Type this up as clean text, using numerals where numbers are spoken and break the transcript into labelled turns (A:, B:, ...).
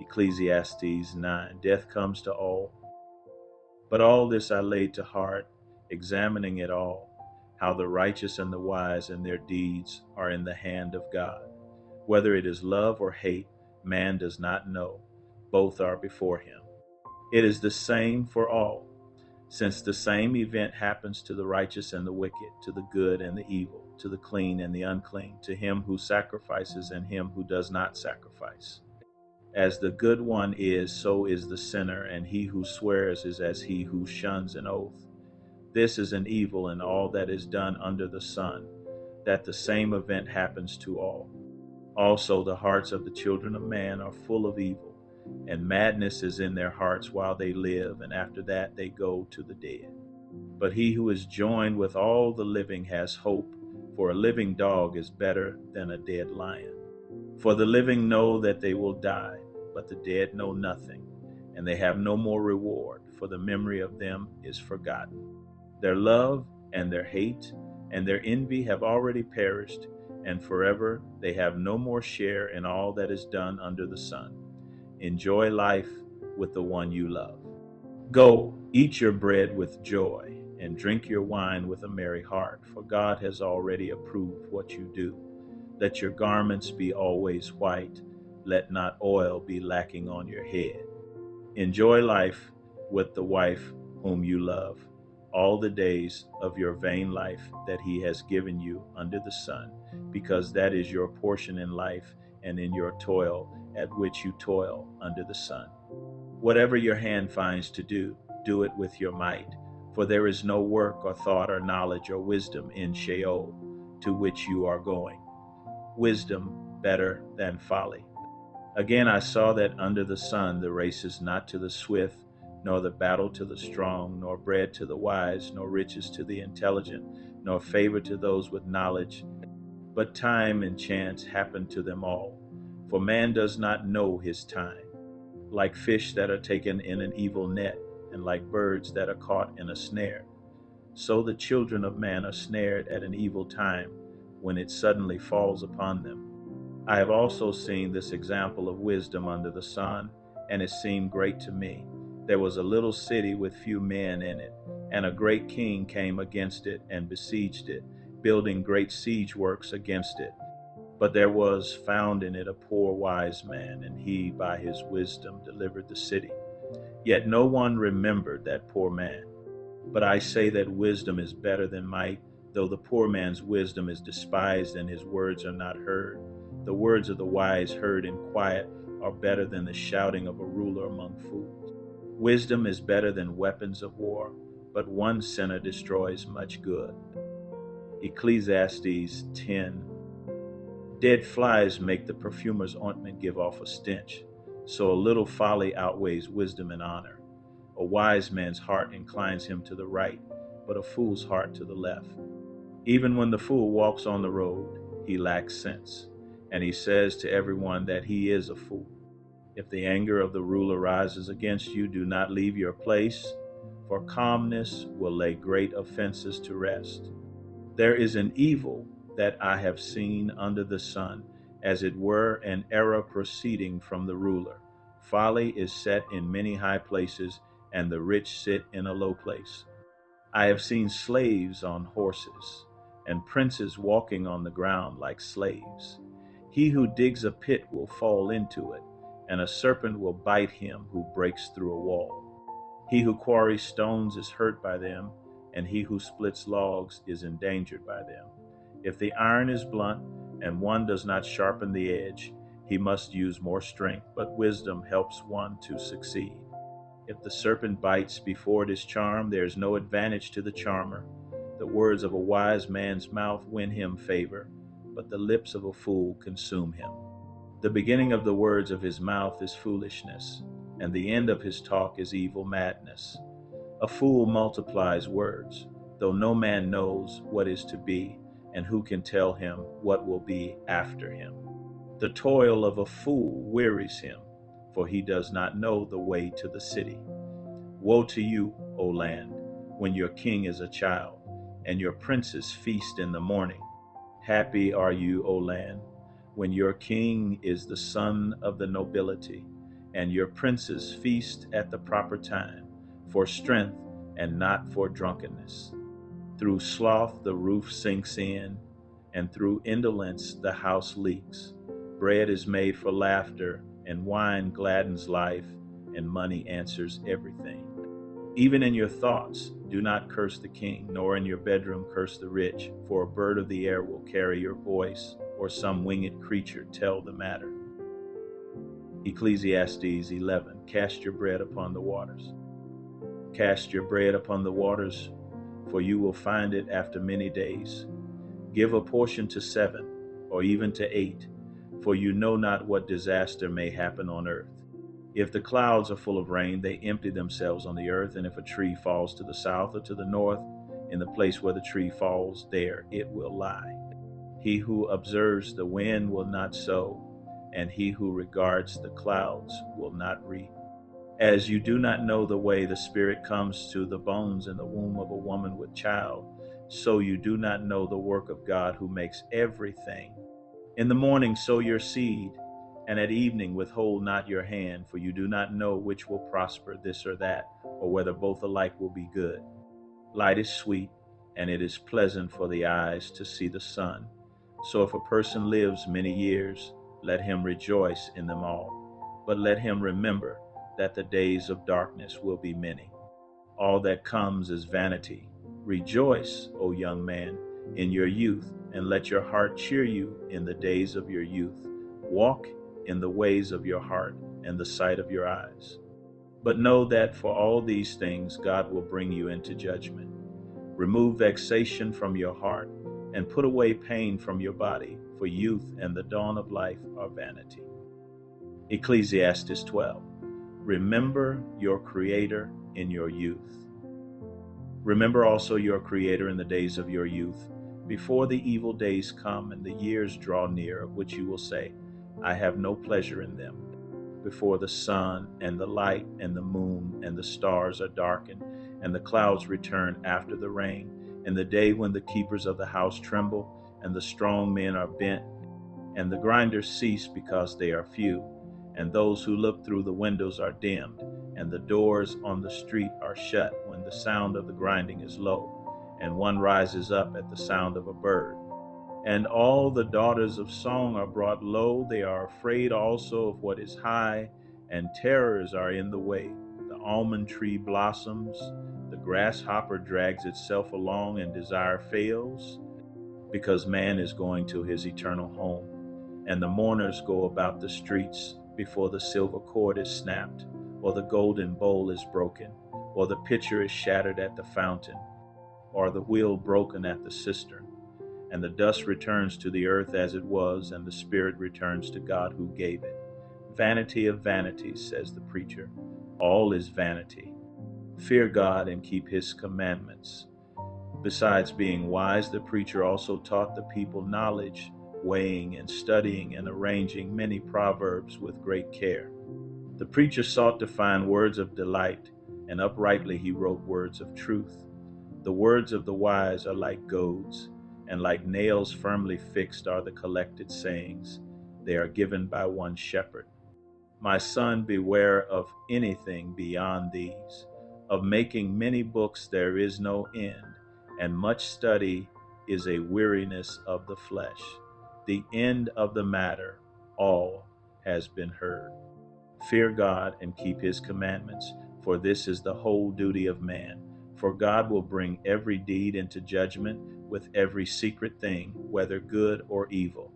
A: Ecclesiastes 9. Death comes to all. But all this I laid to heart, examining it all, how the righteous and the wise and their deeds are in the hand of God. Whether it is love or hate, man does not know. Both are before him. It is the same for all, since the same event happens to the righteous and the wicked, to the good and the evil, to the clean and the unclean, to him who sacrifices and him who does not sacrifice. As the good one is, so is the sinner, and he who swears is as he who shuns an oath. This is an evil in all that is done under the sun, that the same event happens to all. Also the hearts of the children of man are full of evil, and madness is in their hearts while they live, and after that they go to the dead. But he who is joined with all the living has hope, for a living dog is better than a dead lion. For the living know that they will die, but the dead know nothing, and they have no more reward, for the memory of them is forgotten. Their love and their hate and their envy have already perished, and forever they have no more share in all that is done under the sun. Enjoy life with the one you love. Go, eat your bread with joy, and drink your wine with a merry heart, for God has already approved what you do. Let your garments be always white. Let not oil be lacking on your head. Enjoy life with the wife whom you love, all the days of your vain life that he has given you under the sun, because that is your portion in life and in your toil at which you toil under the sun. Whatever your hand finds to do, do it with your might, for there is no work or thought or knowledge or wisdom in Sheol, to which you are going. Wisdom better than folly. Again I saw that under the sun the race is not to the swift, nor the battle to the strong, nor bread to the wise, nor riches to the intelligent, nor favor to those with knowledge. But time and chance happen to them all, for man does not know his time. Like fish that are taken in an evil net, and like birds that are caught in a snare, so the children of man are snared at an evil time, when it suddenly falls upon them. I have also seen this example of wisdom under the sun, and it seemed great to me. There was a little city with few men in it, and a great king came against it and besieged it, building great siege works against it. But there was found in it a poor wise man, and he by his wisdom delivered the city. Yet no one remembered that poor man. But I say that wisdom is better than might, though the poor man's wisdom is despised and his words are not heard. The words of the wise heard in quiet are better than the shouting of a ruler among fools. Wisdom is better than weapons of war, but one sinner destroys much good. Ecclesiastes 10. Dead flies make the perfumer's ointment give off a stench, so a little folly outweighs wisdom and honor. A wise man's heart inclines him to the right, but a fool's heart to the left. Even when the fool walks on the road, he lacks sense, and he says to everyone that he is a fool. If the anger of the ruler rises against you, do not leave your place, for calmness will lay great offenses to rest. There is an evil that I have seen under the sun, as it were an error proceeding from the ruler. Folly is set in many high places, and the rich sit in a low place. I have seen slaves on horses, and princes walking on the ground like slaves. He who digs a pit will fall into it, and a serpent will bite him who breaks through a wall. He who quarries stones is hurt by them, and he who splits logs is endangered by them. If the iron is blunt, and one does not sharpen the edge, he must use more strength, but wisdom helps one to succeed. If the serpent bites before it is charmed, there is no advantage to the charmer. The words of a wise man's mouth win him favor, but the lips of a fool consume him. The beginning of the words of his mouth is foolishness, and the end of his talk is evil madness. A fool multiplies words, though no man knows what is to be, and who can tell him what will be after him. The toil of a fool wearies him, for he does not know the way to the city. Woe to you, O land, when your king is a child, and your princes feast in the morning. Happy are you, O land, when your king is the son of the nobility, and your princes feast at the proper time, for strength and not for drunkenness. Through sloth the roof sinks in, and through indolence the house leaks. Bread is made for laughter, and wine gladdens life, and money answers everything. Even in your thoughts, do not curse the king, nor in your bedroom curse the rich, for a bird of the air will carry your voice, or some winged creature tell the matter. Ecclesiastes 11. Cast your bread upon the waters. Cast your bread upon the waters, for you will find it after many days. Give a portion to 7, or even to 8, for you know not what disaster may happen on earth. If the clouds are full of rain, they empty themselves on the earth, and if a tree falls to the south or to the north, in the place where the tree falls, there it will lie. He who observes the wind will not sow, and he who regards the clouds will not reap. As you do not know the way the Spirit comes to the bones in the womb of a woman with child, so you do not know the work of God who makes everything. In the morning sow your seed, and at evening withhold not your hand, for you do not know which will prosper, this or that, or whether both alike will be good. Light is sweet, and it is pleasant for the eyes to see the sun. So if a person lives many years, let him rejoice in them all. But let him remember that the days of darkness will be many. All that comes is vanity. Rejoice, O young man, in your youth, and let your heart cheer you in the days of your youth. Walk in the ways of your heart and the sight of your eyes. But know that for all these things God will bring you into judgment. Remove vexation from your heart, and put away pain from your body, for youth and the dawn of life are vanity. Ecclesiastes 12. Remember your Creator in your youth. Remember also your Creator in the days of your youth, before the evil days come and the years draw near, of which you will say, I have no pleasure in them. Before the sun and the light and the moon and the stars are darkened, and the clouds return after the rain, and the day when the keepers of the house tremble, and the strong men are bent, and the grinders cease because they are few, and those who look through the windows are dimmed, and the doors on the street are shut when the sound of the grinding is low, and one rises up at the sound of a bird. And all the daughters of song are brought low, they are afraid also of what is high, and terrors are in the way. The almond tree blossoms, the grasshopper drags itself along, and desire fails, because man is going to his eternal home. And the mourners go about the streets before the silver cord is snapped, or the golden bowl is broken, or the pitcher is shattered at the fountain, or the wheel broken at the cistern. And the dust returns to the earth as it was, and the spirit returns to God who gave it. Vanity of vanities, says the preacher. All is vanity. Fear God and keep his commandments. Besides being wise, the preacher also taught the people knowledge, weighing and studying and arranging many proverbs with great care. The preacher sought to find words of delight, and uprightly he wrote words of truth. The words of the wise are like goads, and like nails firmly fixed are the collected sayings. They are given by one shepherd. My son, beware of anything beyond these. Of making many books there is no end, and much study is a weariness of the flesh. The end of the matter, all has been heard. Fear God and keep his commandments, for this is the whole duty of man. For God will bring every deed into judgment with every secret thing, whether good or evil.